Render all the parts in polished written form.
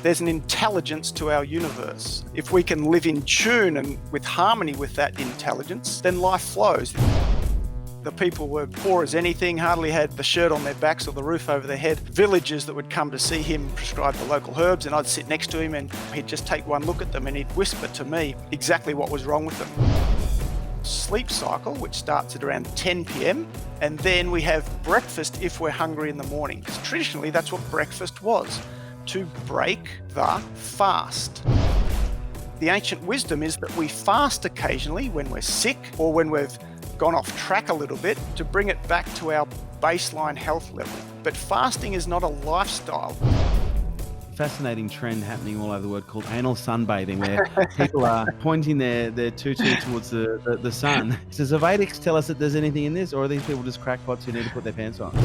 There's an intelligence to our universe. If we can live in tune and with harmony with that intelligence, then life flows. The people were poor as anything, hardly had the shirt on their backs or the roof over their head. Villagers that would come to see him prescribe the local herbs, and I'd sit next to him and he'd just take one look at them and he'd whisper to me exactly what was wrong with them. Sleep cycle, which starts at around 10 p.m, and then we have breakfast if we're hungry in the morning, because traditionally that's what breakfast was, to break the fast. The ancient wisdom is that we fast occasionally when we're sick or when we've gone off track a little bit to bring it back to our baseline health level. But fasting is not a lifestyle. Fascinating trend happening all over the world called anal sunbathing, where people are pointing their tutu towards the sun. Does Ayurvedics tell us that there's anything in this, or are these people just crackpots who need to put their pants on?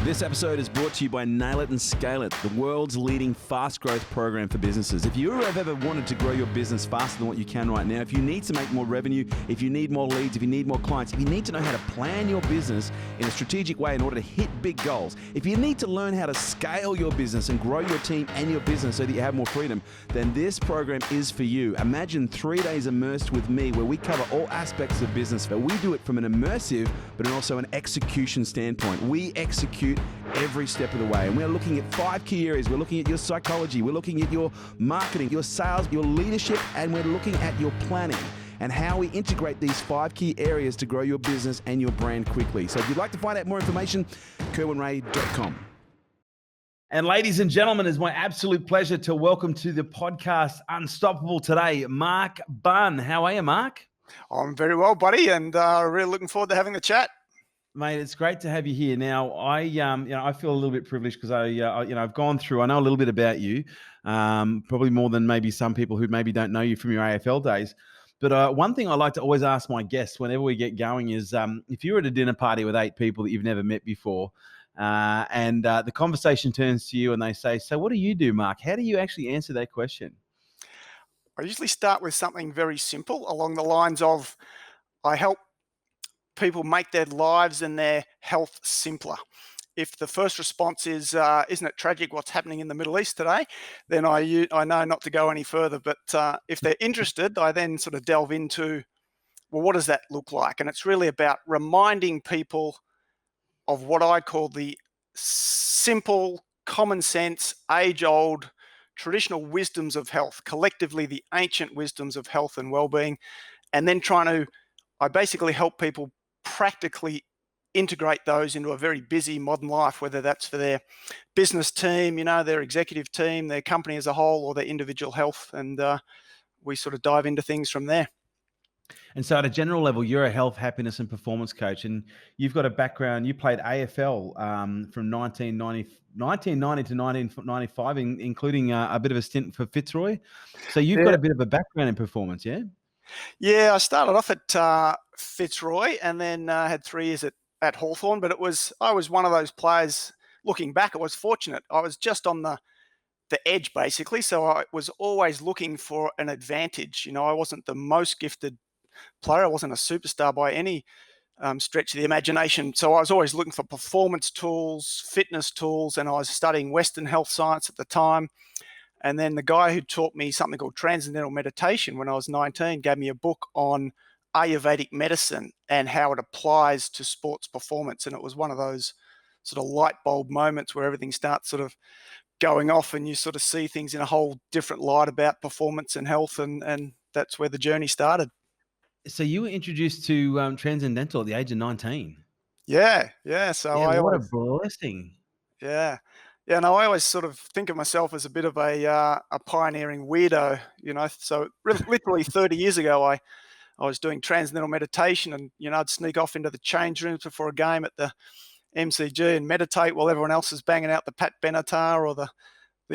This episode is brought to you by Nail It and Scale It, the world's leading fast growth program for businesses. If you have ever wanted to grow your business faster than what you can right now, if you need to make more revenue, if you need more leads, if you need more clients, if you need to know how to plan your business in a strategic way in order to hit big goals, if you need to learn how to scale your business and grow your team and your business so that you have more freedom, then this program is for you. Imagine 3 days immersed with me where we cover all aspects of business, but we do it from an immersive but also an execution standpoint. We execute every step of the way, and we're looking at 5 key areas. We're looking at your psychology, we're looking at your marketing, your sales, your leadership, and we're looking at your planning and how we integrate these 5 key areas to grow your business and your brand quickly. So if you'd like to find out more information, kerwinray.com. And ladies and gentlemen, it's my absolute pleasure to welcome to the podcast Unstoppable today, Mark Bunn. How are you, Mark? I'm very well, buddy, and really looking forward to having the chat. Mate, it's great to have you here. Now, I feel a little bit privileged because I've gone through. I know a little bit about you, probably more than maybe some people who maybe don't know you from your AFL days. But one thing I like to always ask my guests whenever we get going is, if you're at a dinner party with 8 people that you've never met before, and the conversation turns to you and they say, "So, what do you do, Mark?" How do you actually answer that question? I usually start with something very simple along the lines of, I help people make their lives and their health simpler. If the first response is, isn't it tragic what's happening in the Middle East today, then I know not to go any further. But if they're interested, I then sort of delve into, well, what does that look like? And it's really about reminding people of what I call the simple, common sense, age-old, traditional wisdoms of health, collectively the ancient wisdoms of health and well-being, and then I basically help people practically integrate those into a very busy modern life, whether that's for their business team, their executive team, their company as a whole, or their individual health. And we sort of dive into things from there. And so at a general level, you're a health, happiness, and performance coach, and you've got a background. You played AFL from 1990 to 1995, including a bit of a stint for Fitzroy. So you've got a bit of a background in performance, yeah? Yeah, I started off at Fitzroy and then had 3 years at Hawthorn. But I was one of those players. Looking back, I was fortunate. I was just on the edge, basically. So I was always looking for an advantage. I wasn't the most gifted player. I wasn't a superstar by any stretch of the imagination. So I was always looking for performance tools, fitness tools, and I was studying Western health science at the time. And then the guy who taught me something called transcendental meditation when I was 19 gave me a book on Ayurvedic medicine and how it applies to sports performance. And it was one of those sort of light bulb moments where everything starts sort of going off and you sort of see things in a whole different light about performance and health. And that's where the journey started. So you were introduced to transcendental at the age of 19. Yeah. So what a blessing. Yeah. Yeah, no, I always sort of think of myself as a bit of a pioneering weirdo, So literally 30 years ago, I was doing transcendental meditation, and I'd sneak off into the change rooms before a game at the MCG and meditate while everyone else is banging out the Pat Benatar or the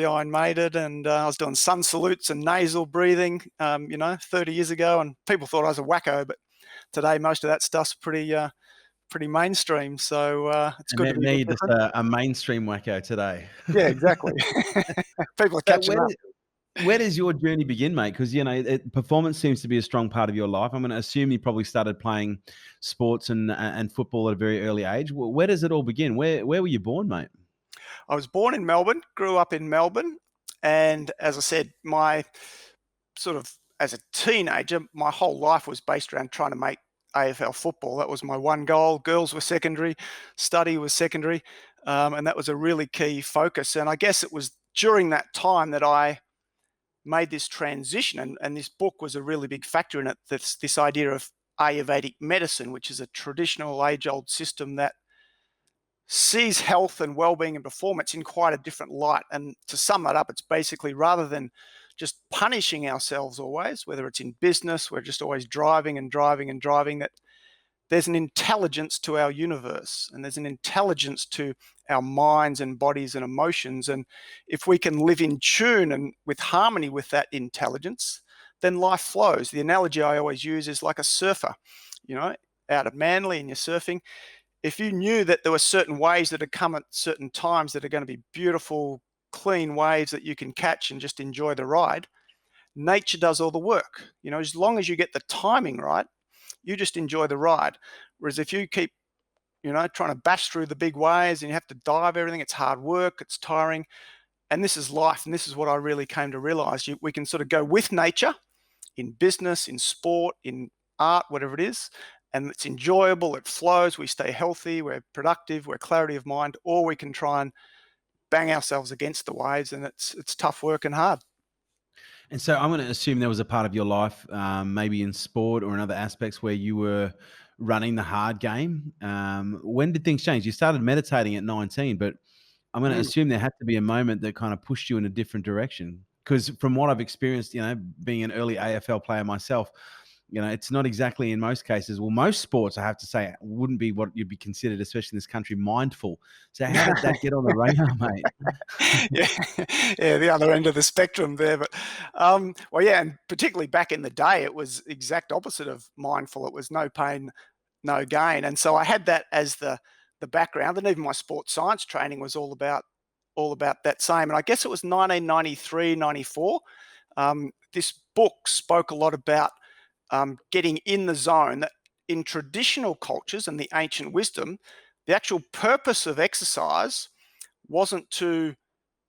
Iron Maiden, and I was doing sun salutes and nasal breathing, 30 years ago, and people thought I was a wacko, but today most of that stuff's pretty mainstream, so it's good to be need a mainstream wacko today. Yeah, exactly. People are catching up. Where does your journey begin, mate? Because performance seems to be a strong part of your life. I'm going to assume you probably started playing sports and football at a very early age. Where does it all begin? Where were you born, mate? I was born in Melbourne, grew up in Melbourne, And as I said, my sort of as a teenager, my whole life was based around trying to make AFL football. That was my one goal. Girls were secondary, study was secondary, and that was a really key focus. And I guess it was during that time that I made this transition, and this book was a really big factor in it. That's this idea of Ayurvedic medicine, which is a traditional age-old system that sees health and well-being and performance in quite a different light. And to sum that up, it's basically, rather than just punishing ourselves always, whether it's in business, we're just always driving and driving and driving, that there's an intelligence to our universe, and there's an intelligence to our minds and bodies and emotions. And if we can live in tune and with harmony with that intelligence, then life flows. The analogy I always use is like a surfer, out at Manly and you're surfing. If you knew that there were certain waves that had come at certain times that are going to be beautiful, clean waves that you can catch and just enjoy the ride, nature does all the work. As long as you get the timing right, you just enjoy the ride. Whereas if you keep, trying to bash through the big waves and you have to dive everything, it's hard work, it's tiring. And this is life. And this is what I really came to realize. We can sort of go with nature in business, in sport, in art, whatever it is. And it's enjoyable, it flows, we stay healthy, we're productive, we're clarity of mind, or we can try and bang ourselves against the waves, and it's tough work and hard. And so I'm going to assume there was a part of your life, maybe in sport or in other aspects, where you were running the hard game. When did things change? You started meditating at 19, but I'm going to assume there had to be a moment that kind of pushed you in a different direction. Because from what I've experienced, being an early AFL player myself, it's not exactly, in most cases, well, most sports, I have to say, wouldn't be what you'd be considered, especially in this country, mindful. So how did that get on the radar, mate? yeah, the other end of the spectrum there. But and particularly back in the day, it was exact opposite of mindful. It was no pain, no gain. And so I had that as the background, and even my sports science training was all about that same. And I guess it was 1993, 94. This book spoke a lot about getting in the zone. That in traditional cultures and the ancient wisdom, the actual purpose of exercise wasn't to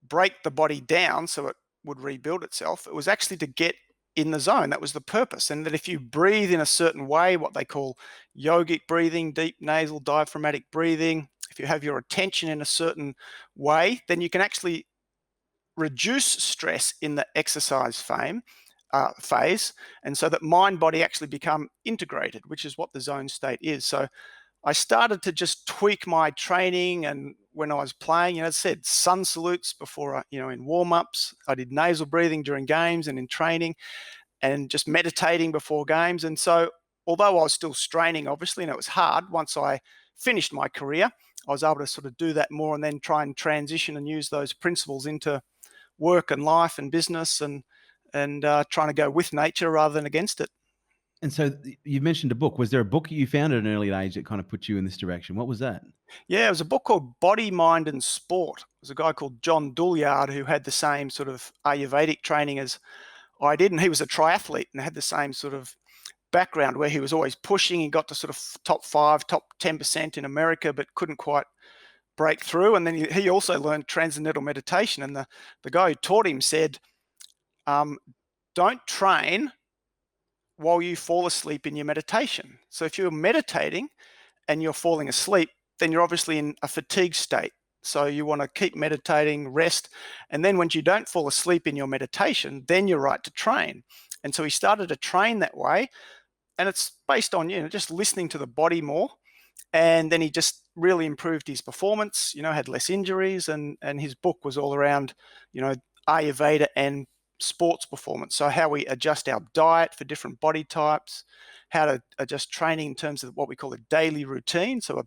break the body down so it would rebuild itself. It was actually to get in the zone. That was the purpose. And that if you breathe in a certain way, what they call yogic breathing, deep nasal diaphragmatic breathing, if you have your attention in a certain way, then you can actually reduce stress in the exercise phase, and so that mind body actually become integrated, which is what the zone state is. So I started to just tweak my training, and when I was playing, as I said, sun salutes before, in warm-ups. I did nasal breathing during games and in training, and just meditating before games. And so although I was still straining, obviously, and it was hard, once I finished my career, I was able to sort of do that more and then try and transition and use those principles into work and life and business, and trying to go with nature rather than against it. And so you mentioned a book. Was there a book you found at an early age that kind of put you in this direction? What was that? Yeah, it was a book called Body, Mind and Sport. It was a guy called John Douillard who had the same sort of Ayurvedic training as I did, and he was a triathlete and had the same sort of background where he was always pushing. He got to sort of top 5, top 10% in America, but couldn't quite break through. And then he also learned transcendental meditation. And the guy who taught him said, don't train while you fall asleep in your meditation. So if you're meditating and you're falling asleep, then you're obviously in a fatigue state. So you want to keep meditating, rest. And then when you don't fall asleep in your meditation, then you're right to train. And so he started to train that way. And it's based on, just listening to the body more. And then he just really improved his performance, had less injuries. And his book was all around, Ayurveda and sports performance. So how we adjust our diet for different body types, how to adjust training in terms of what we call a daily routine. So a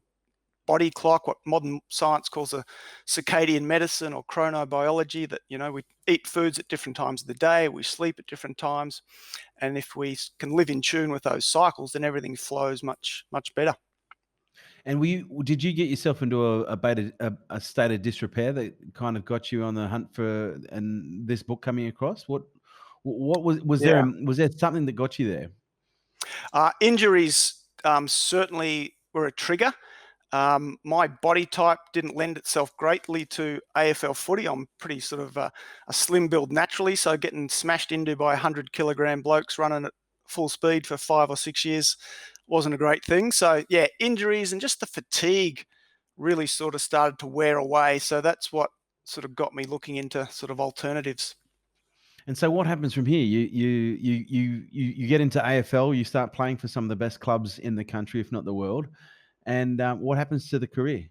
body clock, what modern science calls a circadian medicine or chronobiology, that, we eat foods at different times of the day, we sleep at different times. And if we can live in tune with those cycles, then everything flows much, much better. And did you get yourself into a state of disrepair that kind of got you on the hunt for and this book coming across? What was Yeah. there something that got you there? Injuries certainly were a trigger. My body type didn't lend itself greatly to AFL footy. I'm pretty sort of a slim build naturally, so getting smashed into by 100-kilogram blokes running at full speed for 5 or 6 years wasn't a great thing. So yeah, injuries and just the fatigue really sort of started to wear away. So that's what sort of got me looking into sort of alternatives. And so what happens from here? You get into AFL, you start playing for some of the best clubs in the country, if not the world. And what happens to the career?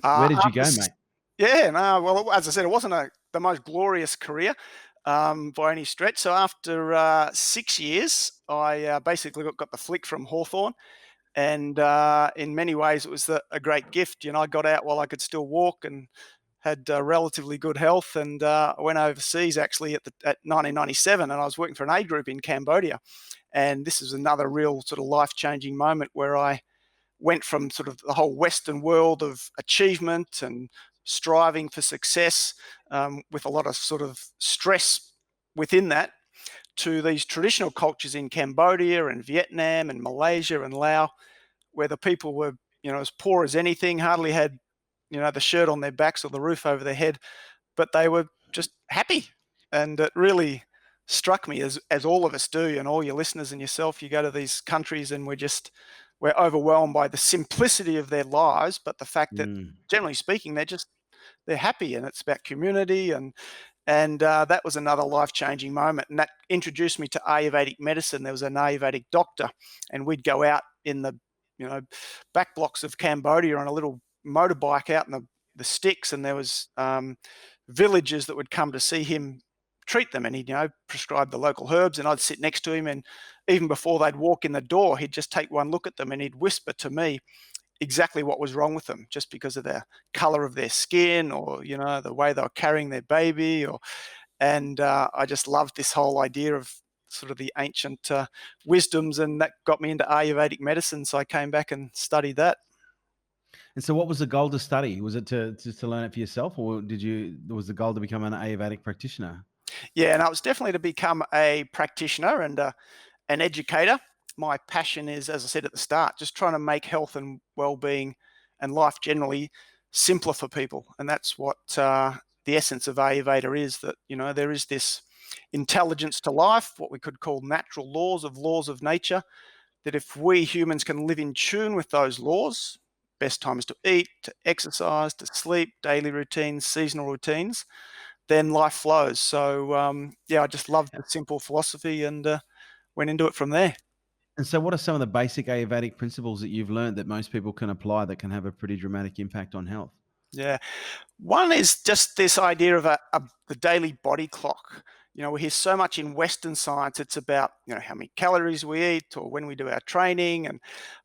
Where did you After go, mate? Yeah, no, well, as I said, it wasn't the most glorious career by any stretch. So after 6 years, I basically got the flick from Hawthorn. And in many ways, it was a great gift. I got out while I could still walk and had relatively good health. And I went overseas actually at 1997, and I was working for an aid group in Cambodia. And this is another real sort of life-changing moment where I went from sort of the whole Western world of achievement and striving for success, with a lot of sort of stress within that, to these traditional cultures in Cambodia and Vietnam and Malaysia and Laos, where the people were, as poor as anything, hardly had, the shirt on their backs or the roof over their head, but they were just happy. And it really struck me, as all of us do, and all your listeners and yourself, you go to these countries and we're overwhelmed by the simplicity of their lives, but the fact that Mm. generally speaking, they're happy, and it's about community. And that was another life-changing moment, and that introduced me to Ayurvedic medicine. There was an Ayurvedic doctor, and we'd go out in the back blocks of Cambodia on a little motorbike out in the sticks, and there was villagers that would come to see him treat them, and he'd prescribe the local herbs, and I'd sit next to him, and even before they'd walk in the door, he'd just take one look at them and he'd whisper to me exactly what was wrong with them, just because of the color of their skin, or the way they were carrying their baby. And I just loved this whole idea of sort of the ancient wisdoms, and that got me into Ayurvedic medicine. So I came back and studied that. And so what was the goal to study? Was it to learn it for yourself, or was the goal to become an Ayurvedic practitioner? Yeah, and it was definitely to become a practitioner and an educator. My passion is, as I said at the start, just trying to make health and well-being and life generally simpler for people. And that's what the essence of Ayurveda is, that, there is this intelligence to life, what we could call natural laws of nature, that if we humans can live in tune with those laws, best times to eat, to exercise, to sleep, daily routines, seasonal routines, then life flows. So, yeah, I just loved the simple philosophy and went into it from there. And so what are some of the basic Ayurvedic principles that you've learned that most people can apply that can have a pretty dramatic impact on health? Yeah. One is just this idea of the daily body clock. We hear so much in Western science, it's about, how many calories we eat or when we do our training.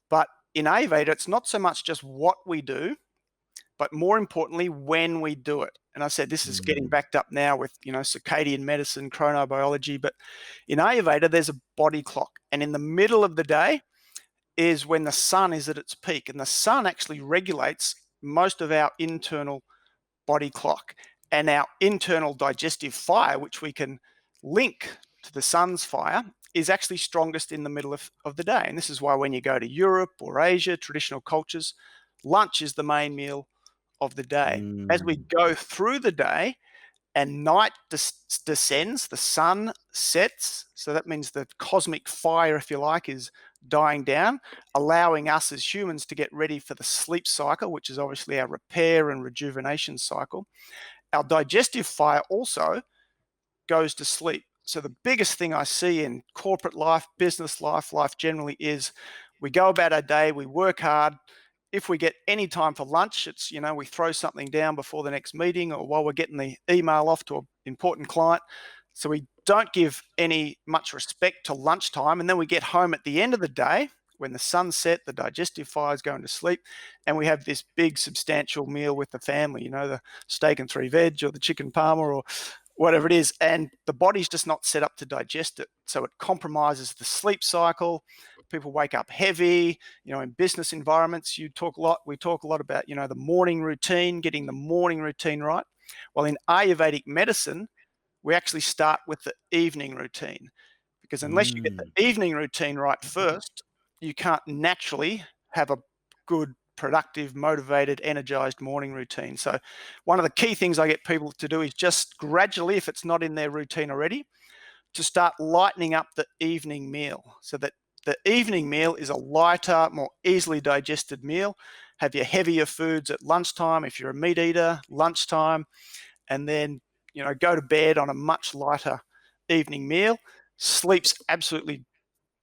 But in Ayurveda, it's not so much just what we do, but more importantly, when we do it. And I said, this is getting backed up now with, circadian medicine, chronobiology. But in Ayurveda, there's a body clock. And in the middle of the day is when the sun is at its peak. And the sun actually regulates most of our internal body clock, and our internal digestive fire, which we can link to the sun's fire, is actually strongest in the middle of the day. And this is why when you go to Europe or Asia, traditional cultures, lunch is the main meal of the day. As we Mm. go through the day and night descends, the sun sets. So that means the cosmic fire, if you like, is dying down, allowing us as humans to get ready for the sleep cycle, which is obviously our repair and rejuvenation cycle. Our digestive fire also goes to sleep. So the biggest thing I see in corporate life, business life generally, is we go about our day, we work hard. If we get any time for lunch, it's, we throw something down before the next meeting or while we're getting the email off to an important client. So we don't give any much respect to lunchtime. And then we get home at the end of the day when the sun's set, the digestive fire is going to sleep, and we have this big substantial meal with the family, the steak and 3 veg or the chicken parma or whatever it is, and the body's just not set up to digest it. So it compromises the sleep cycle. People wake up heavy. In business environments, we talk a lot about, the morning routine, getting the morning routine right. Well, in Ayurvedic medicine, we actually start with the evening routine, because unless you get Mm. the evening routine right first, you can't naturally have a good productive, motivated, energized morning routine. So one of the key things I get people to do is just gradually, if it's not in their routine already, to start lightening up the evening meal, so that the evening meal is a lighter, more easily digested meal. Have your heavier foods at lunchtime if you're a meat eater, lunchtime, and then go to bed on a much lighter evening meal. Sleep's absolutely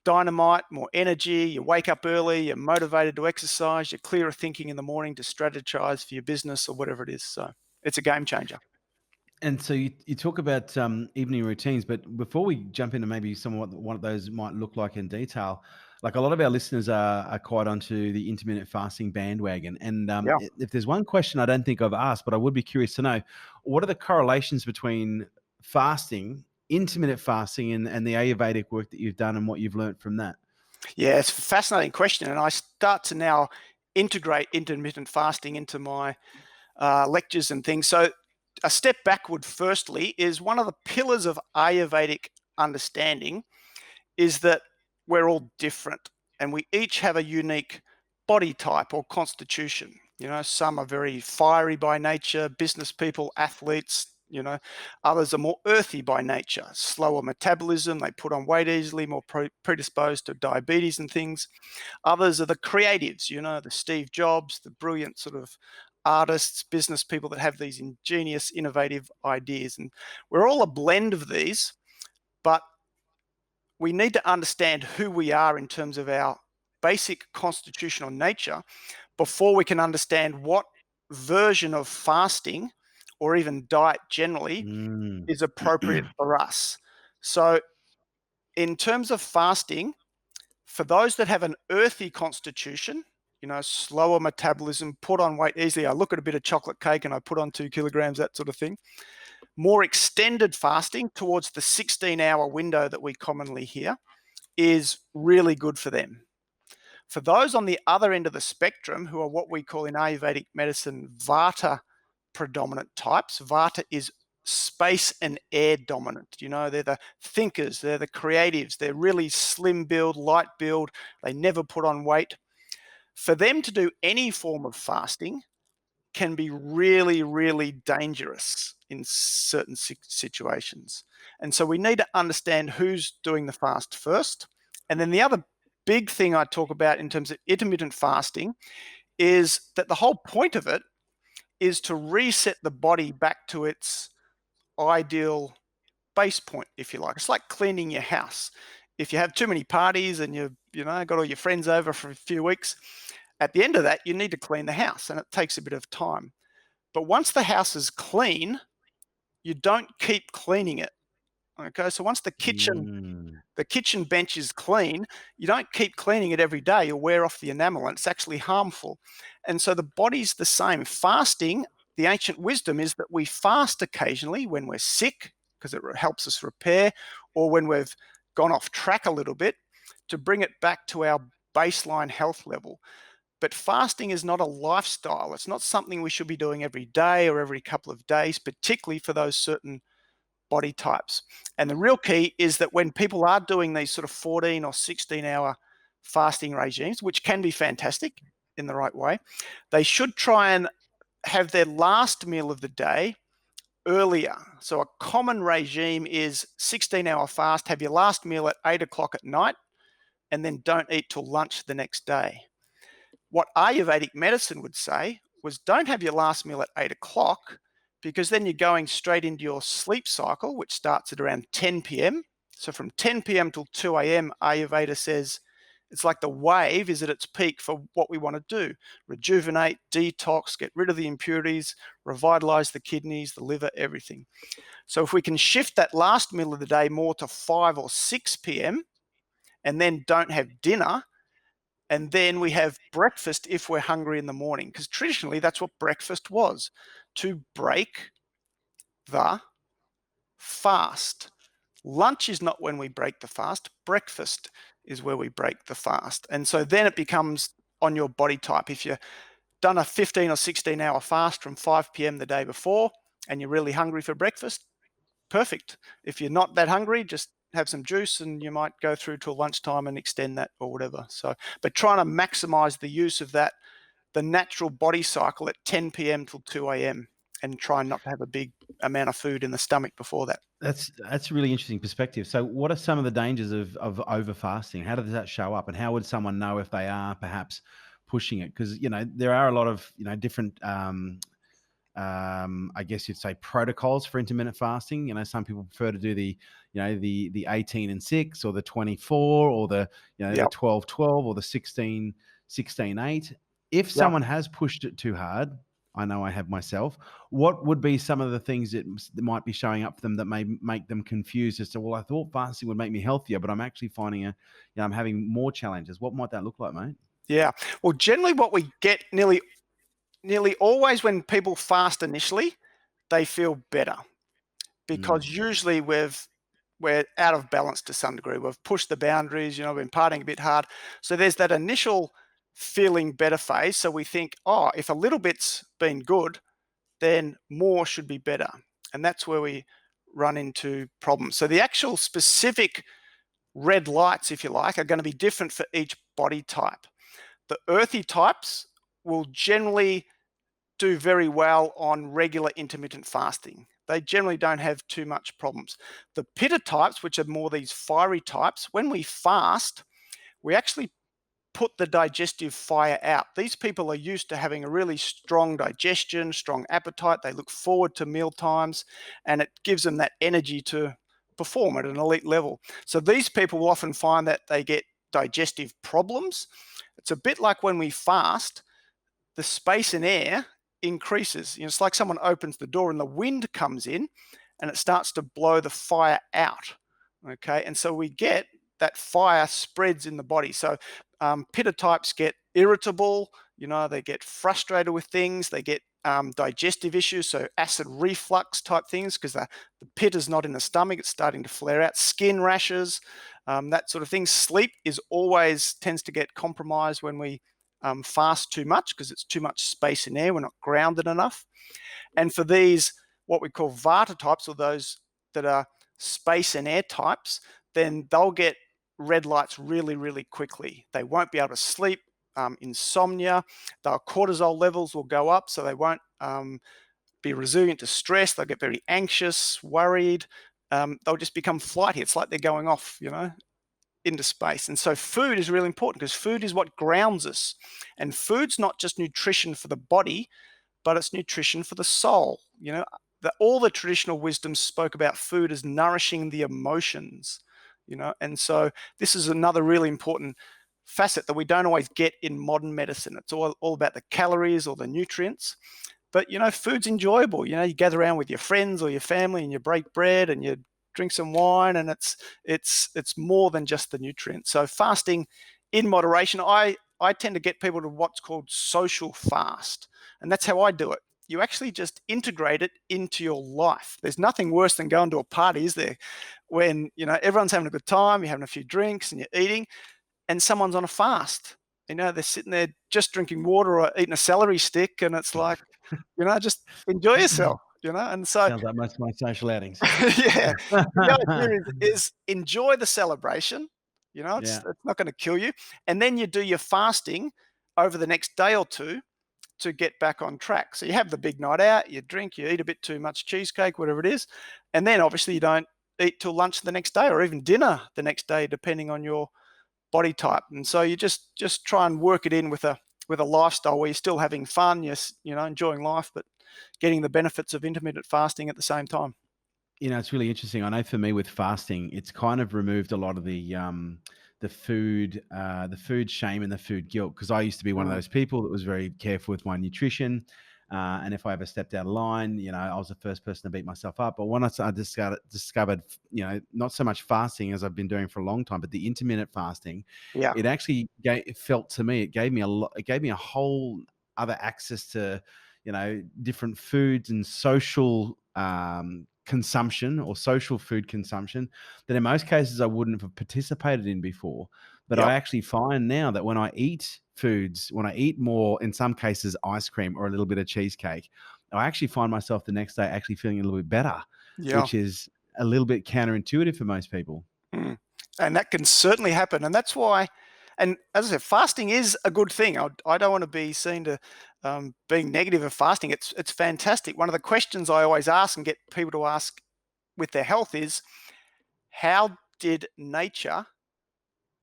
dynamite, more energy, you wake up early, you're motivated to exercise, you're clearer thinking in the morning to strategize for your business or whatever it is. So it's a game changer. And so you talk about evening routines, but before we jump into maybe some of what one of those might look like in detail, like a lot of our listeners are quite onto the intermittent fasting bandwagon. And Yeah. if there's one question I don't think I've asked, but I would be curious to know, what are the correlations between fasting, intermittent fasting, and the Ayurvedic work that you've done and what you've learned from that? Yeah, it's a fascinating question. And I start to now integrate intermittent fasting into my lectures and things. So a step backward, firstly, is one of the pillars of Ayurvedic understanding is that we're all different and we each have a unique body type or constitution. Some are very fiery by nature, business people, athletes, others are more earthy by nature, slower metabolism, they put on weight easily, more predisposed to diabetes and things. Others are the creatives, the Steve Jobs, the brilliant sort of artists, business people that have these ingenious, innovative ideas. And we're all a blend of these, but we need to understand who we are in terms of our basic constitutional nature before we can understand what version of fasting or even diet generally Mm. is appropriate for us. So in terms of fasting, for those that have an earthy constitution, slower metabolism, put on weight easily. I look at a bit of chocolate cake and I put on 2 kilograms, that sort of thing. More extended fasting towards the 16-hour window that we commonly hear is really good for them. For those on the other end of the spectrum, who are what we call in Ayurvedic medicine Vata predominant types, Vata is space and air dominant. They're the thinkers, they're the creatives, they're really slim build, light build, they never put on weight. For them to do any form of fasting can be really, really dangerous in certain situations. And so we need to understand who's doing the fast first. And then the other big thing I talk about in terms of intermittent fasting is that the whole point of it is to reset the body back to its ideal base point, if you like. It's like cleaning your house. If you have too many parties and you've got all your friends over for a few weeks, at the end of that, you need to clean the house, and it takes a bit of time. But once the house is clean, you don't keep cleaning it. Okay, so once the kitchen bench is clean, you don't keep cleaning it every day. You'll wear off the enamel, and it's actually harmful. And so the body's the same. Fasting, the ancient wisdom is that we fast occasionally when we're sick, because it helps us repair, or when we've gone off track a little bit, to bring it back to our baseline health level. But fasting is not a lifestyle. It's not something we should be doing every day or every couple of days, particularly for those certain body types. And the real key is that when people are doing these sort of 14 or 16-hour fasting regimes, which can be fantastic in the right way, they should try and have their last meal of the day earlier. So a common regime is 16-hour fast, have your last meal at 8 o'clock at night, and then don't eat till lunch the next day. What Ayurvedic medicine would say was don't have your last meal at 8 o'clock, because then you're going straight into your sleep cycle, which starts at around 10 p.m. So from 10 p.m. till 2 a.m., Ayurveda says it's like the wave is at its peak for what we want to do. Rejuvenate, detox, get rid of the impurities, revitalize the kidneys, the liver, everything. So if we can shift that last meal of the day more to 5 or 6 p.m. and then don't have dinner, and then we have breakfast if we're hungry in the morning, because traditionally that's what breakfast was, to break the fast. Lunch is not when we break the fast. Breakfast is where we break the fast. And so then it becomes on your body type. If you've done a 15 or 16-hour fast from 5 p.m. the day before and you're really hungry for breakfast, perfect. If you're not that hungry, just have some juice and you might go through till lunchtime and extend that or whatever. So, but trying to maximize the use of that the natural body cycle at 10 p.m. till 2 a.m. and try not to have a big amount of food in the stomach before that. That's a really interesting perspective. So what are some of the dangers of over fasting? How does that show up, and how would someone know if they are perhaps pushing it? Because there are a lot of different I guess you'd say protocols for intermittent fasting. Some people prefer to do the 18 and 6, or the 24, or the the Yep. 12-12, or the 16-8. If Yep. someone has pushed it too hard, I know I have myself, what would be some of the things that might be showing up for them that may make them confused as to, well, I thought fasting would make me healthier, but I'm actually finding I'm having more challenges. What might that look like, mate? Yeah. Well, generally what we get nearly always when people fast initially, they feel better, because usually we're out of balance to some degree. We've pushed the boundaries, been partying a bit hard. So there's that initial feeling better phase. So we think, oh, if a little bit's been good, then more should be better. And that's where we run into problems. So the actual specific red lights, if you like, are going to be different for each body type. The earthy types will generally do very well on regular intermittent fasting. They generally don't have too much problems. The pitta types, which are more these fiery types, when we fast, we actually put the digestive fire out. These people are used to having a really strong digestion, strong appetite. They look forward to meal times, and it gives them that energy to perform at an elite level. So these people will often find that they get digestive problems. It's a bit like when we fast, the space and air increases. It's like someone opens the door and the wind comes in and it starts to blow the fire out. Okay. And so we get that fire spreads in the body. So pitta types get irritable, they get frustrated with things, they get digestive issues, so acid reflux type things, because the pitta is not in the stomach, it's starting to flare out, skin rashes, that sort of thing. Sleep tends to get compromised when we fast too much, because it's too much space and air, we're not grounded enough. And for these, what we call vata types, or those that are space and air types, then they'll get red lights really, really quickly. They won't be able to sleep, insomnia, their cortisol levels will go up, so they won't be resilient to stress. They'll get very anxious, worried. They'll just become flighty. It's like they're going off, into space. And so food is really important, because food is what grounds us. And food's not just nutrition for the body, but it's nutrition for the soul. All the traditional wisdom spoke about food as nourishing the emotions. And so this is another really important facet that we don't always get in modern medicine. It's all about the calories or the nutrients. But food's enjoyable. You gather around with your friends or your family and you break bread and you drink some wine, and it's more than just the nutrients. So fasting in moderation, I tend to get people to what's called social fast, and that's how I do it. You actually just integrate it into your life. There's nothing worse than going to a party, is there? When everyone's having a good time, you're having a few drinks and you're eating, and someone's on a fast. They're sitting there just drinking water or eating a celery stick, and it's like, just enjoy yourself. And so Sounds like most of my social outings. yeah, the idea is enjoy the celebration. It's not going to kill you, and then you do your fasting over the next day or two to get back on track. So you have the big night out, you drink, you eat a bit too much cheesecake, whatever it is, and then obviously you don't eat till lunch the next day, or even dinner the next day, depending on your body type. And so you just try and work it in with a lifestyle where you're still having fun, you're enjoying life, but getting the benefits of intermittent fasting at the same time. It's really interesting. I know for me with fasting, it's kind of removed a lot of the food shame and the food guilt, because I used to be one of those people that was very careful with my nutrition. And if I ever stepped out of line, I was the first person to beat myself up. But when I discovered, not so much fasting as I've been doing for a long time, but the intermittent fasting, Yeah. it actually felt to me, it gave me a whole other access to, different foods and social consumption, or social food consumption, that in most cases I wouldn't have participated in before. But Yep. I actually find now that when I eat more, in some cases ice cream or a little bit of cheesecake, I actually find myself the next day actually feeling a little bit better, Yeah. which is a little bit counterintuitive for most people. And that can certainly happen. And that's why And as I said, fasting is a good thing. I don't want to be seen to being negative of fasting. It's fantastic. One of the questions I always ask and get people to ask with their health is, how did nature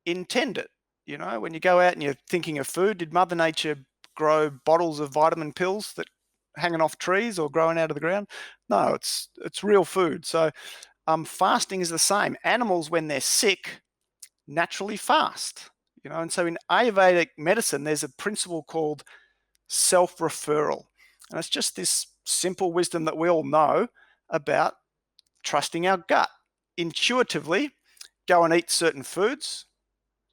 intend it? You know, when you go out and you're thinking of food, did Mother Nature grow bottles of vitamin pills that hanging off trees or growing out of the ground? No, it's real food. So fasting is the same. Animals, when they're sick, naturally fast. You know, and so in Ayurvedic medicine, there's a principle called self-referral, and it's just this simple wisdom that we all know about trusting our gut. Intuitively, go and eat certain foods.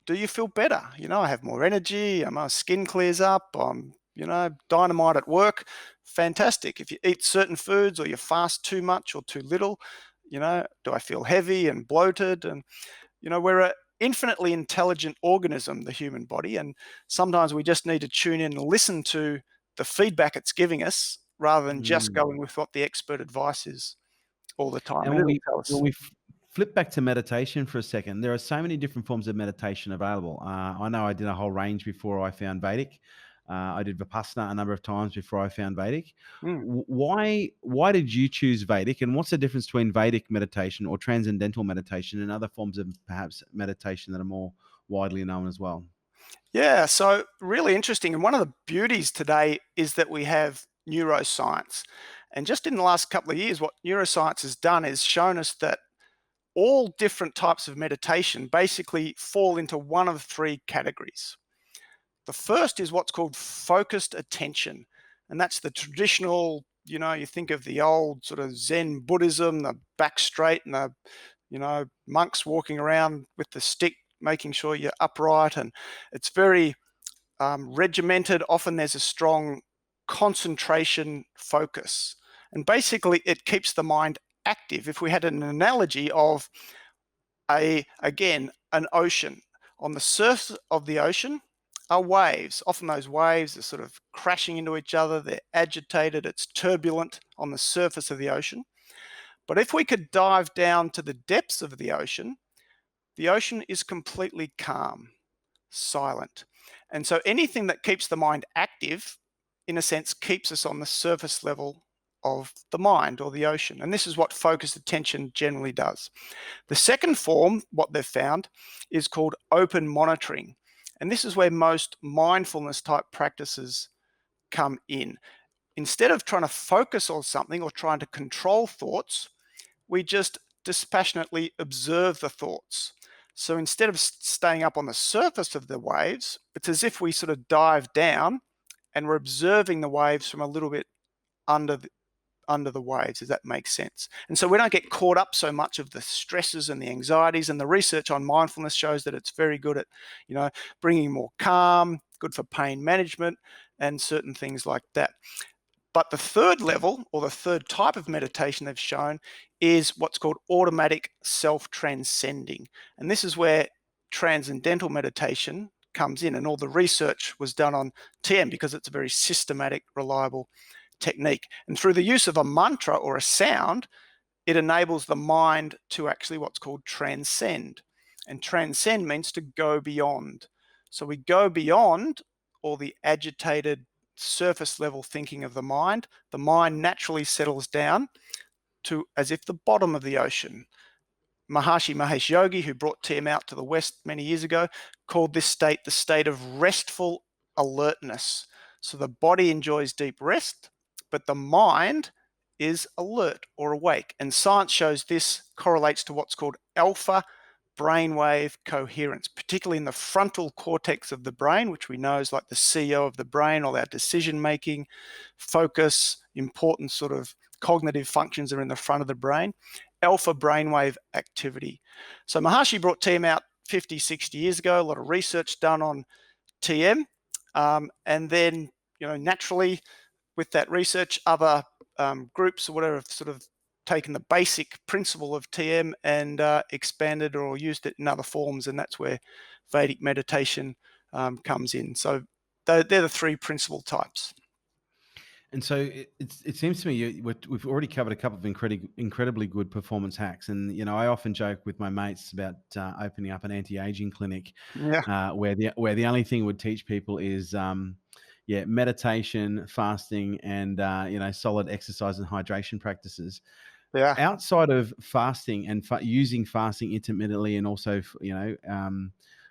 Do you feel better? You know, I have more energy, my skin clears up, I'm, you know, dynamite at work. Fantastic. If you eat certain foods or you fast too much or too little, you know, do I feel heavy and bloated? And, you know, we're an infinitely intelligent organism, the human body, and sometimes we just need to tune in and listen to the feedback it's giving us rather than just Mm. going with what the expert advice is all the time. And And it'll tell us. when we flip back to meditation for a second, there are so many different forms of meditation available. I know I did a whole range before I found Vedic. I did Vipassana a number of times before I found Vedic. Mm. Why did you choose Vedic, and what's the difference between Vedic meditation or transcendental meditation and other forms of perhaps meditation that are more widely known as well? Yeah, so really interesting. And one of the beauties today is that we have neuroscience. And just in the last couple of years, what neuroscience has done is shown us that all different types of meditation basically fall into one of three categories. The first is what's called focused attention. And that's the traditional, you know, you think of the old sort of Zen Buddhism, the back straight and the, you know, monks walking around with the stick, making sure you're upright. And it's very regimented. Often there's a strong concentration focus. And basically it keeps the mind active. If we had an analogy of an ocean, on the surface of the ocean are waves. Often those waves are sort of crashing into each other. They're agitated. It's turbulent on the surface of the ocean. But if we could dive down to the depths of the ocean is completely calm, silent. And so anything that keeps the mind active, in a sense, keeps us on the surface level of the mind or the ocean. And this is what focused attention generally does. The second form, what they've found, is called open monitoring. And this is where most mindfulness type practices come in. Instead of trying to focus on something or trying to control thoughts, we just dispassionately observe the thoughts. So instead of staying up on the surface of the waves, it's as if we sort of dive down and we're observing the waves from a little bit under the waves, if that makes sense. And so we don't get caught up so much of the stresses and the anxieties, and the research on mindfulness shows that it's very good at, you know, bringing more calm, good for pain management and certain things like that. But the third level, or the third type of meditation they've shown, is what's called automatic self-transcending. And this is where transcendental meditation comes in. And all the research was done on TM because it's a very systematic, reliable technique. And through the use of a mantra or a sound, it enables the mind to actually what's called transcend. And transcend means to go beyond. So we go beyond all the agitated, surface level thinking of the mind. The mind naturally settles down to as if the bottom of the ocean. Maharishi Mahesh Yogi, who brought TM out to the West many years ago, called this state the state of restful alertness. So the body enjoys deep rest, but the mind is alert or awake. And science shows this correlates to what's called alpha brainwave coherence, particularly in the frontal cortex of the brain, which we know is like the CEO of the brain. All our decision making, focus, important sort of cognitive functions are in the front of the brain. Alpha brainwave activity. So Maharishi brought TM out 50, 60 years ago, a lot of research done on TM. And then, you know, naturally with that research, other groups or whatever have sort of taken the basic principle of TM and expanded or used it in other forms. And that's where Vedic meditation comes in. So they're the three principal types. And so it seems to me we've already covered a couple of incredibly good performance hacks. And, I often joke with my mates about opening up an anti-aging clinic Yeah, where the only thing would teach people is, meditation, fasting, and, solid exercise and hydration practices. yeah, Outside of fasting and using fasting intermittently and also,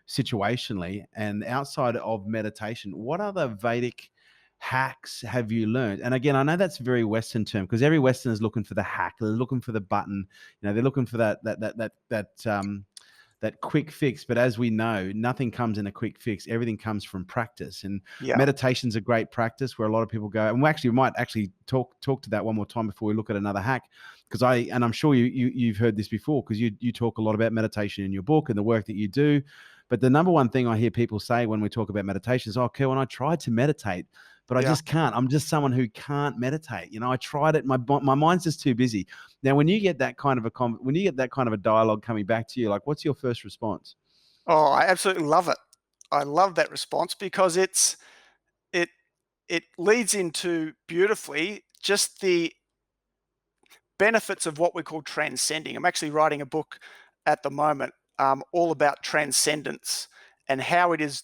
situationally, and outside of meditation, what other Vedic hacks have you learned? And again, I know that's a very Western term because every Western is looking for the hack. They're looking for the button. They're looking for that quick fix. But as we know, nothing comes in a quick fix. Everything comes from practice. And yeah, meditation's a great practice where a lot of people go. And we might actually talk to that one more time before we look at another hack. Because I'm sure you've heard this before because you talk a lot about meditation in your book and the work that you do. But the number one thing I hear people say when we talk about meditation is, "Oh, Kerwin, I tried to meditate, but I yeah. just can't. I'm just someone who can't meditate. I tried it. My mind's just too busy." Now, when you get that kind of a dialogue coming back to you, like, what's your first response? Oh, I absolutely love it. I love that response because it it leads into beautifully just the benefits of what we call transcending. I'm actually writing a book at the moment, all about transcendence and how it is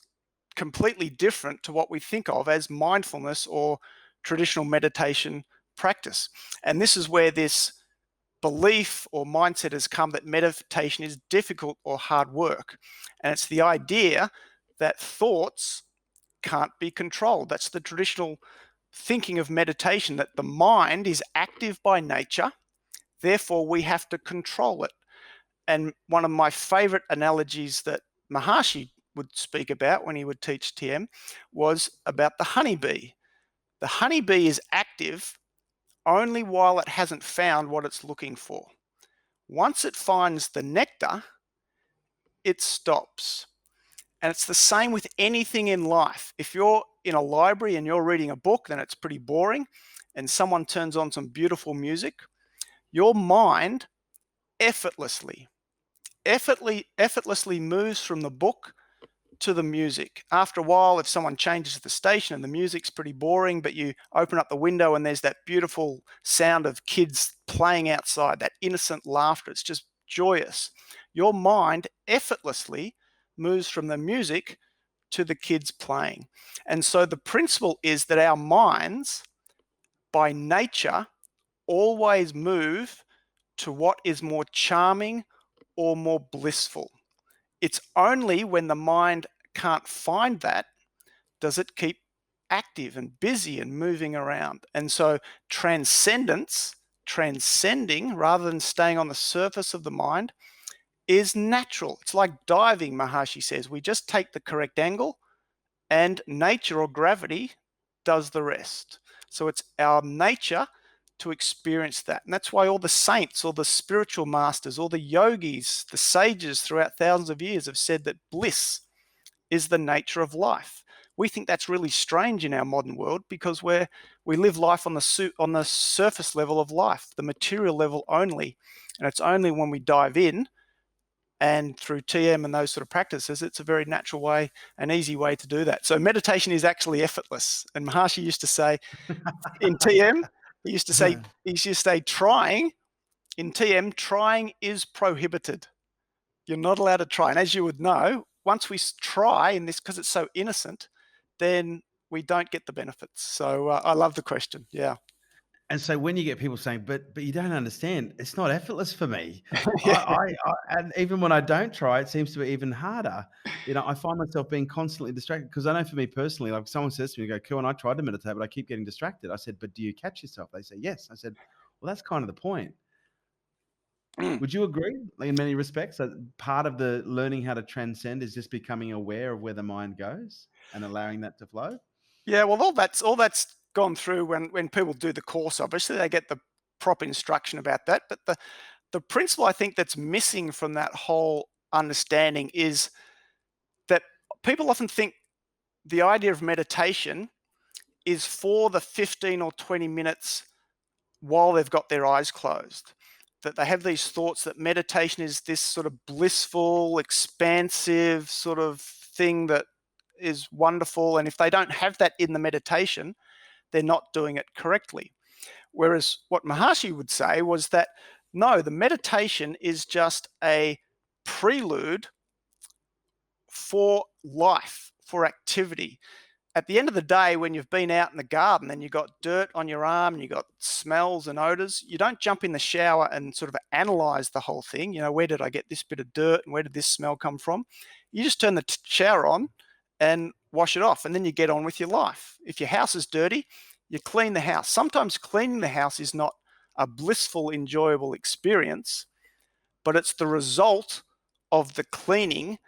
completely different to what we think of as mindfulness or traditional meditation practice. And this is where this belief or mindset has come that meditation is difficult or hard work. And it's the idea that thoughts can't be controlled. That's the traditional thinking of meditation, that the mind is active by nature, therefore we have to control it. And one of my favorite analogies that Maharshi would speak about when he would teach TM was about the honeybee. The honeybee is active only while it hasn't found what it's looking for. Once it finds the nectar, it stops. And it's the same with anything in life. If you're in a library and you're reading a book, then it's pretty boring, and someone turns on some beautiful music, your mind effortlessly, effortlessly moves from the book to the music. After a while, if someone changes the station and the music's pretty boring, but you open up the window and there's that beautiful sound of kids playing outside, that innocent laughter, it's just joyous. Your mind effortlessly moves from the music to the kids playing. And so the principle is that our minds, by nature, always move to what is more charming or more blissful. It's only when the mind can't find that does it keep active and busy and moving around. And so transcendence, transcending rather than staying on the surface of the mind, is natural. It's like diving, Maharshi says. We just take the correct angle and nature or gravity does the rest. So it's our nature to experience that. And that's why all the saints, all the spiritual masters, all the yogis, the sages throughout thousands of years have said that bliss is the nature of life. We think that's really strange in our modern world because we live life on the surface level of life, the material level only. And it's only when we dive in and through TM and those sort of practices, it's a very natural way, an easy way to do that. So meditation is actually effortless. And Maharshi used to say in TM, he used to say trying, in TM, trying is prohibited. You're not allowed to try. And as you would know, once we try in this, because it's so innocent, then we don't get the benefits. So I love the question. Yeah. And so when you get people saying, but you don't understand, it's not effortless for me. Yeah. And even when I don't try, it seems to be even harder. I find myself being constantly distracted because I know for me personally, like someone says to me, Kerwin, I tried to meditate, but I keep getting distracted. I said, but do you catch yourself? They say, yes. I said, well, that's kind of the point. Would you agree in many respects that part of the learning how to transcend is just becoming aware of where the mind goes and allowing that to flow? Yeah, well, all that's gone through when people do the course. Obviously, they get the proper instruction about that. But the principle I think that's missing from that whole understanding is that people often think the idea of meditation is for the 15 or 20 minutes while they've got their eyes closed. That they have these thoughts that meditation is this sort of blissful, expansive sort of thing that is wonderful. And if they don't have that in the meditation, they're not doing it correctly. Whereas what Maharishi would say was that, no, the meditation is just a prelude for life, for activity. At the end of the day, when you've been out in the garden and you've got dirt on your arm and you've got smells and odors, you don't jump in the shower and sort of analyze the whole thing. You know, where did I get this bit of dirt and where did this smell come from? You just turn the shower on and wash it off, and then you get on with your life. If your house is dirty, you clean the house. Sometimes cleaning the house is not a blissful, enjoyable experience, but it's the result of the cleaning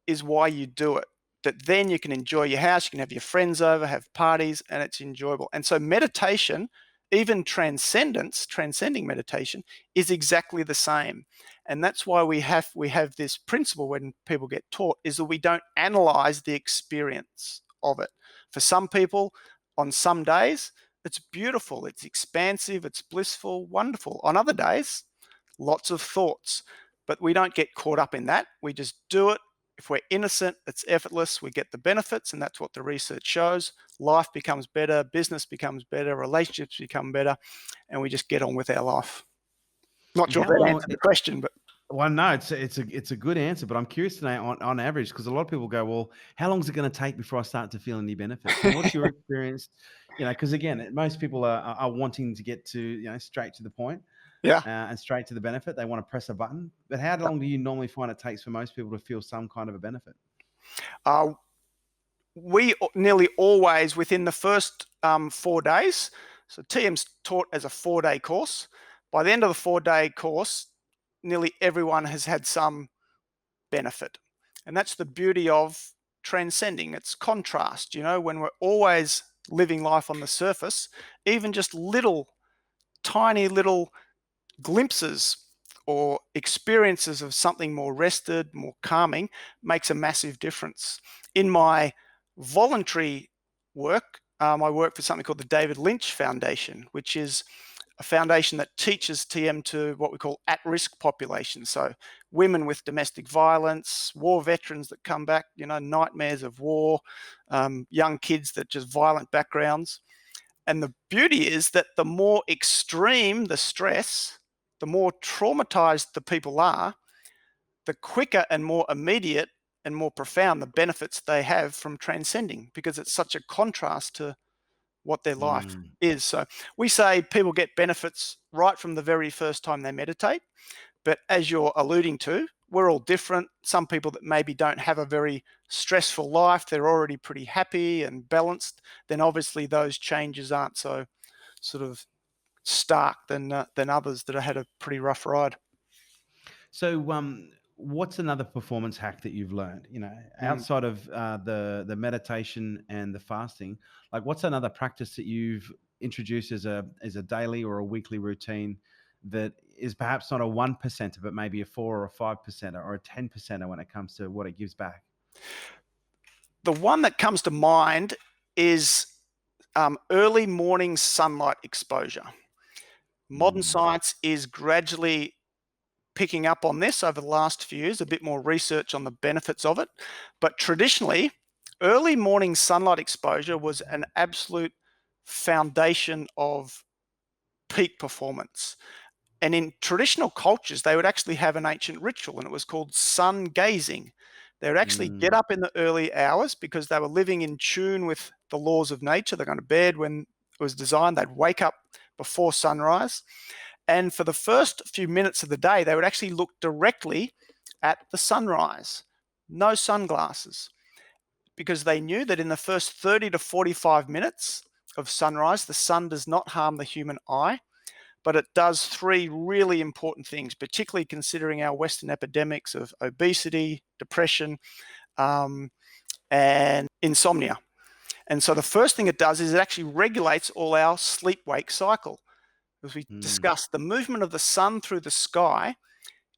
is why you do it. That then you can enjoy your house, you can have your friends over, have parties, and it's enjoyable. And so meditation, even transcending meditation, is exactly the same. And that's why we have this principle when people get taught, is that we don't analyze the experience of it. For some people, on some days, it's beautiful, it's expansive, it's blissful, wonderful. On other days, lots of thoughts. But we don't get caught up in that. We just do it. If we're innocent, it's effortless, we get the benefits, and that's what the research shows. Life becomes better, business becomes better, relationships become better, and we just get on with our life. Not sure if that answered the question, but... Well, no, it's a good answer, but I'm curious to know on average, because a lot of people go, well, how long is it going to take before I start to feel any benefits? And what's your experience? You know, because again, most people are wanting to get to, you know, straight to the point. Yeah. And straight to the benefit. They want to press a button. But how long do you normally find it takes for most people to feel some kind of a benefit? We nearly always, within the first 4 days, so TM's taught as a 4-day course. By the end of the 4-day course, nearly everyone has had some benefit. And that's the beauty of transcending. It's contrast, you know, when we're always living life on the surface, even just tiny little glimpses or experiences of something more rested, more calming, makes a massive difference. In my voluntary work, I work for something called the David Lynch Foundation, which is a foundation that teaches TM to what we call at-risk populations. So women with domestic violence, war veterans that come back, you know, nightmares of war, young kids that just violent backgrounds. And the beauty is that the more extreme the stress, the more traumatized the people are, the quicker and more immediate and more profound the benefits they have from transcending, because it's such a contrast to what their life is. So we say people get benefits right from the very first time they meditate. But as you're alluding to, we're all different. Some people that maybe don't have a very stressful life, they're already pretty happy and balanced, then obviously those changes aren't so sort of stark than others that have had a pretty rough ride. So what's another performance hack that you've learned, you know, outside of the meditation and the fasting? Like, what's another practice that you've introduced as a daily or a weekly routine that is perhaps not a 1%, but maybe a 4 or a 5% or a 10% when it comes to what it gives back? The one that comes to mind is early morning sunlight exposure. Modern science is gradually picking up on this over the last few years, a bit more research on the benefits of it. But traditionally, early morning sunlight exposure was an absolute foundation of peak performance. And in traditional cultures, they would actually have an ancient ritual, and it was called sun gazing. They would actually get up in the early hours because they were living in tune with the laws of nature. They're going to bed when it was designed. They'd wake up before sunrise. And for the first few minutes of the day, they would actually look directly at the sunrise, no sunglasses, because they knew that in the first 30 to 45 minutes of sunrise, the sun does not harm the human eye, but it does 3 really important things, particularly considering our Western epidemics of obesity, depression, and insomnia. And so the first thing it does is it actually regulates all our sleep-wake cycle. As we discussed, the movement of the sun through the sky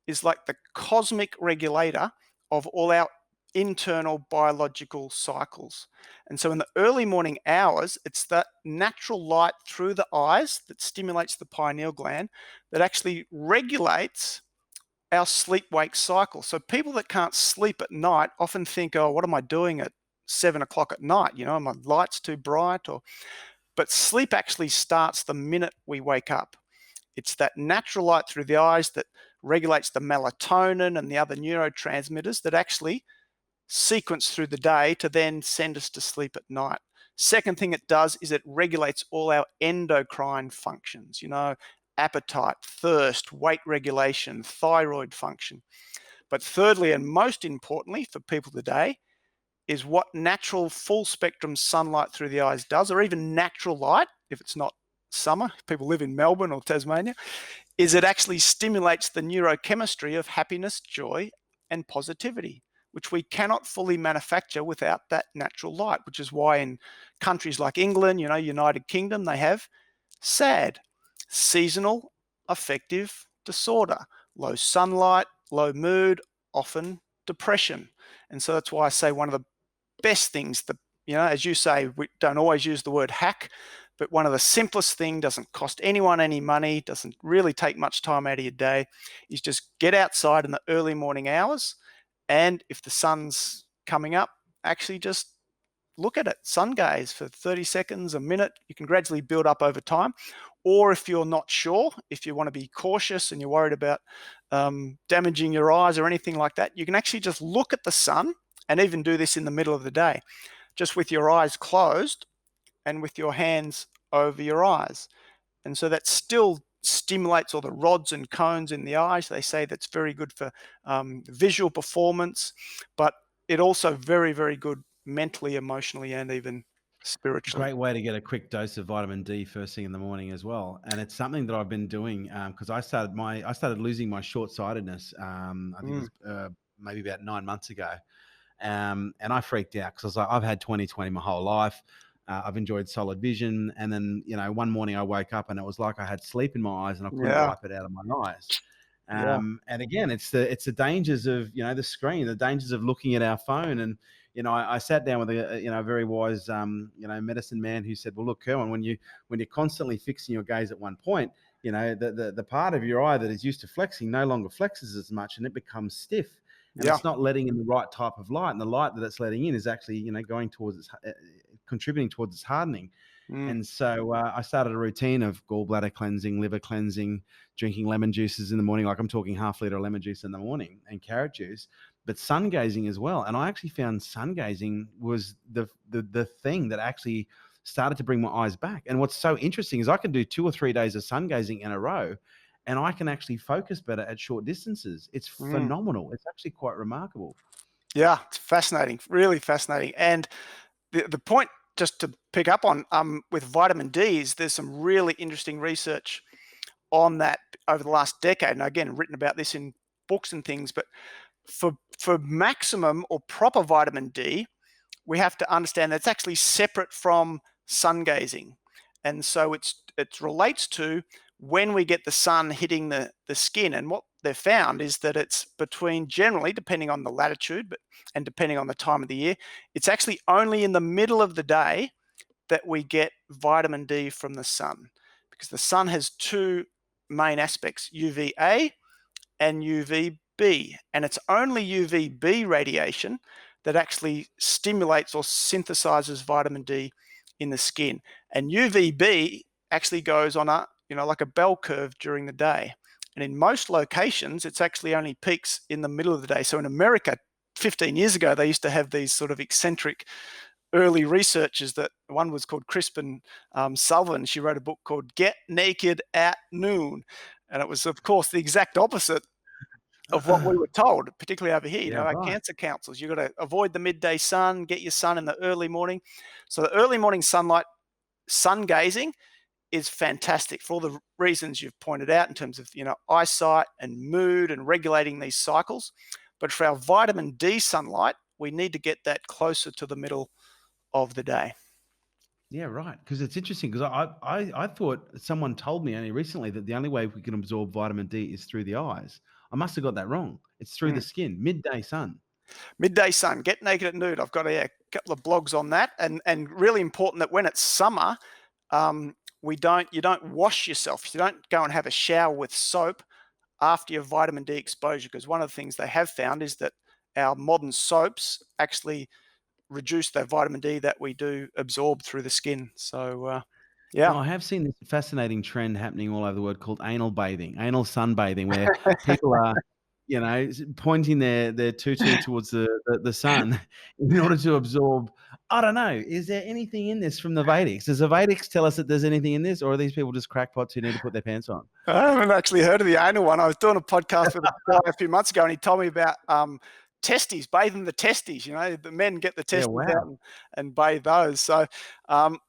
is like the cosmic regulator of all our internal biological cycles. And so in the early morning hours, it's that natural light through the eyes that stimulates the pineal gland that actually regulates our sleep-wake cycle. So people that can't sleep at night often think, oh, what am I doing at 7 o'clock at night? You know, my light's too bright. But sleep actually starts the minute we wake up. It's that natural light through the eyes that regulates the melatonin and the other neurotransmitters that actually sequence through the day to then send us to sleep at night. Second thing it does is it regulates all our endocrine functions, appetite, thirst, weight regulation, thyroid function. But thirdly, and most importantly for people today, is what natural full spectrum sunlight through the eyes does, or even natural light, if it's not summer, people live in Melbourne or Tasmania, is it actually stimulates the neurochemistry of happiness, joy, and positivity, which we cannot fully manufacture without that natural light, which is why in countries like England, United Kingdom, they have SAD, seasonal affective disorder, low sunlight, low mood, often depression. And so that's why I say one of the best things, as you say, we don't always use the word hack, but one of the simplest thing, doesn't cost anyone any money, doesn't really take much time out of your day, is just get outside in the early morning hours. And if the sun's coming up, actually just look at it, sun gaze for 30 seconds, a minute. You can gradually build up over time. Or if you're not sure, if you want to be cautious and you're worried about damaging your eyes or anything like that, you can actually just look at the sun, and even do this in the middle of the day, just with your eyes closed and with your hands over your eyes. And so that still stimulates all the rods and cones in the eyes. They say that's very good for visual performance, but it also very, very good mentally, emotionally, and even spiritually. Great way to get a quick dose of vitamin D first thing in the morning as well. And it's something that I've been doing because I started losing my short-sightedness. I think it was maybe about 9 months ago. And I freaked out because I was like, I've had 20/20 my whole life. I've enjoyed solid vision. And then, one morning I woke up and it was like I had sleep in my eyes and I couldn't wipe it out of my eyes. And again, it's the dangers of, the screen, the dangers of looking at our phone. And, I sat down with a very wise, medicine man who said, well, look, Kerwin, when you're constantly fixing your gaze at one point, the part of your eye that is used to flexing no longer flexes as much and it becomes stiff. And it's not letting in the right type of light, and the light that it's letting in is actually, going towards its, contributing towards its hardening. And so I started a routine of gallbladder cleansing, liver cleansing, drinking lemon juices in the morning. Like I'm talking half liter of lemon juice in the morning and carrot juice, but sun gazing as well. And I actually found sun gazing was the thing that actually started to bring my eyes back. And what's so interesting is I can do 2 or 3 days of sun gazing in a row, and I can actually focus better at short distances. It's phenomenal. It's actually quite remarkable. Yeah, it's fascinating, really fascinating. And the point, just to pick up on with vitamin D, is there's some really interesting research on that over the last decade. And again, written about this in books and things. But for maximum or proper vitamin D, we have to understand that it's actually separate from sun gazing. And so it relates to when we get the sun hitting the skin. And what they've found is that it's between, generally, depending on the latitude and depending on the time of the year, it's actually only in the middle of the day that we get vitamin D from the sun, because the sun has 2 main aspects, UVA and UVB. And it's only UVB radiation that actually stimulates or synthesizes vitamin D in the skin. And UVB actually goes on like a bell curve during the day. And in most locations, it's actually only peaks in the middle of the day. So in America, 15 years ago, they used to have these sort of eccentric early researchers that one was called Crispin Sullivan. She wrote a book called Get Naked at Noon. And it was, of course, the exact opposite of what we were told, particularly over here. Our cancer councils, you've got to avoid the midday sun, get your sun in the early morning. So the early morning sunlight, sun gazing, is fantastic for all the reasons you've pointed out in terms of, eyesight and mood and regulating these cycles. But for our vitamin D sunlight, we need to get that closer to the middle of the day. Yeah, right. Because it's interesting, because I thought someone told me only recently that the only way we can absorb vitamin D is through the eyes. I must have got that wrong. It's through the skin, midday sun. Midday sun, Get Naked at Nude. I've got a couple of blogs on that, and really important that when it's summer, you don't wash yourself. You don't go and have a shower with soap after your vitamin D exposure, because one of the things they have found is that our modern soaps actually reduce the vitamin D that we do absorb through the skin. So Yeah. Now, I have seen this fascinating trend happening all over the world called anal bathing, anal sunbathing, where people are, pointing their tutu towards the sun in order to absorb. I don't know. Is there anything in this from the Vedics? Does the Vedics tell us that there's anything in this, or are these people just crackpots who need to put their pants on? I haven't actually heard of the anal one. I was doing a podcast with a guy a few months ago, and he told me about testes, bathing the testes. The men get the Yeah, testes wow. out and bathe those. So I'm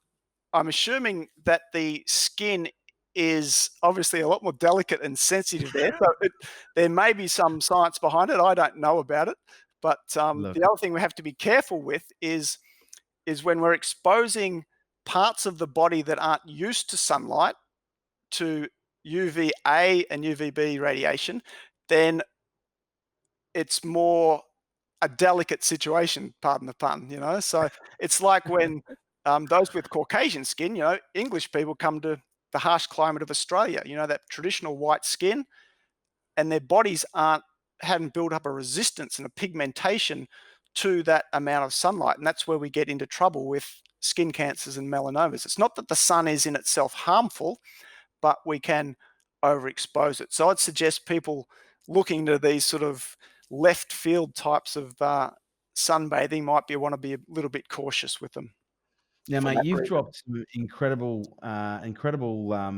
assuming that the skin is obviously a lot more delicate and sensitive there. So there may be some science behind it. I don't know about it. But Look, the other thing we have to be careful with is when we're exposing parts of the body that aren't used to sunlight to UVA and UVB radiation, then it's more a delicate situation, pardon the pun, So it's like when those with Caucasian skin, English people come to the harsh climate of Australia, that traditional white skin, and their bodies hadn't built up a resistance and a pigmentation to that amount of sunlight. And that's where we get into trouble with skin cancers and melanomas. It's not that the sun is in itself harmful, but we can overexpose it. So I'd suggest people looking to these sort of left field types of sunbathing want to be a little bit cautious with them. now, for mate, that you've reason. dropped some incredible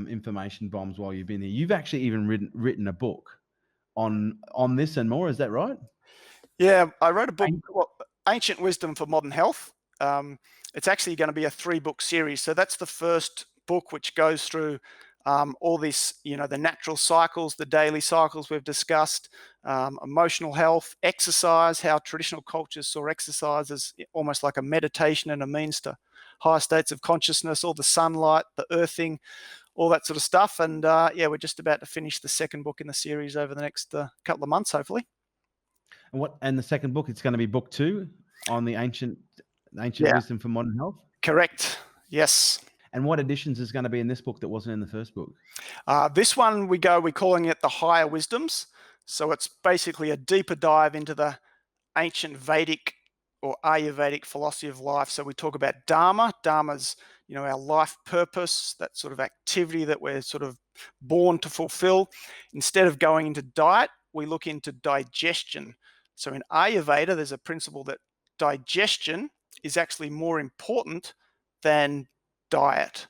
information bombs while you've been there. You've actually even written a book on this and more. Is that right? Yeah, I wrote a book, Ancient Wisdom for Modern Health. It's actually going to be a 3-book series. So that's the first book, which goes through all this, the natural cycles, the daily cycles we've discussed, emotional health, exercise, how traditional cultures saw exercise as almost like a meditation and a means to higher states of consciousness, all the sunlight, the earthing, all that sort of stuff. And we're just about to finish the second book in the series over the next couple of months, hopefully. And the second book, it's going to be book 2 on the ancient wisdom for modern health? Correct. Yes. And what additions is going to be in this book that wasn't in the first book? This one we're calling it the Higher Wisdoms. So it's basically a deeper dive into the ancient Vedic or Ayurvedic philosophy of life. So we talk about Dharma. Dharma's, our life purpose, that sort of activity that we're sort of born to fulfill. Instead of going into diet, we look into digestion. So in Ayurveda, there's a principle that digestion is actually more important than diet.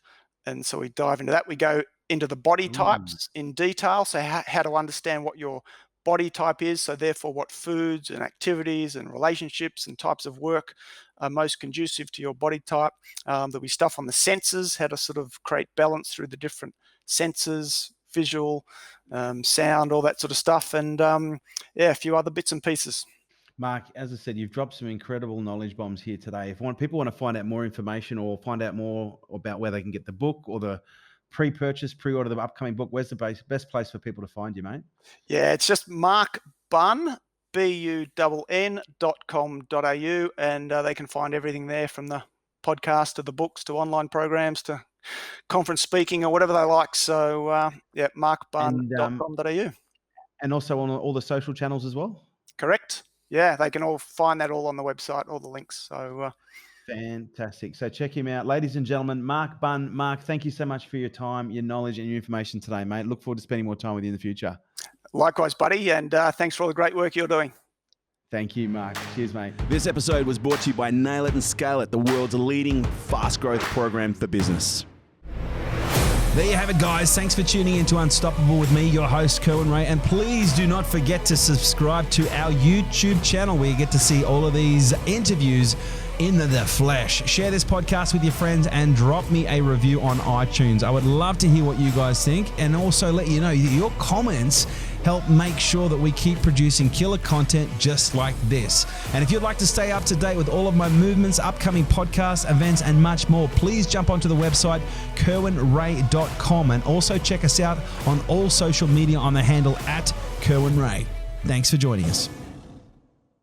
And so we dive into that. We go into the body types in detail. So how to understand what your body type is. So therefore what foods and activities and relationships and types of work are most conducive to your body type. There'll be stuff on the senses, how to sort of create balance through the different senses, visual, sound, all that sort of stuff. And a few other bits and pieces. Mark, as I said, you've dropped some incredible knowledge bombs here today. If people want to find out more information or find out more about where they can get the book or the pre-order the upcoming book, where's the best place for people to find you, mate? Yeah, it's just Mark Bunn, bunn.com.au, and they can find everything there, from the podcast to the books to online programs to conference speaking or whatever they like. So markbunn.com.au. And also on all the social channels as well? Correct. Yeah, they can all find that all on the website, all the links. So fantastic. So check him out. Ladies and gentlemen, Mark Bunn. Mark, thank you so much for your time, your knowledge and your information today, mate. Look forward to spending more time with you in the future. Likewise, buddy. And thanks for all the great work you're doing. Thank you, Mark. Cheers, mate. This episode was brought to you by Nail It and Scale It, the world's leading fast growth program for business. There you have it, guys. Thanks for tuning in to Unstoppable with me, your host, Kerwin Ray. And please do not forget to subscribe to our YouTube channel where you get to see all of these interviews in the flesh. Share this podcast with your friends and drop me a review on iTunes. I would love to hear what you guys think, and also let you know that your comments help make sure that we keep producing killer content just like this. And if you'd like to stay up to date with all of my movements, upcoming podcasts, events, and much more, please jump onto the website kerwinray.com and also check us out on all social media on the handle @KerwinRay. Thanks for joining us.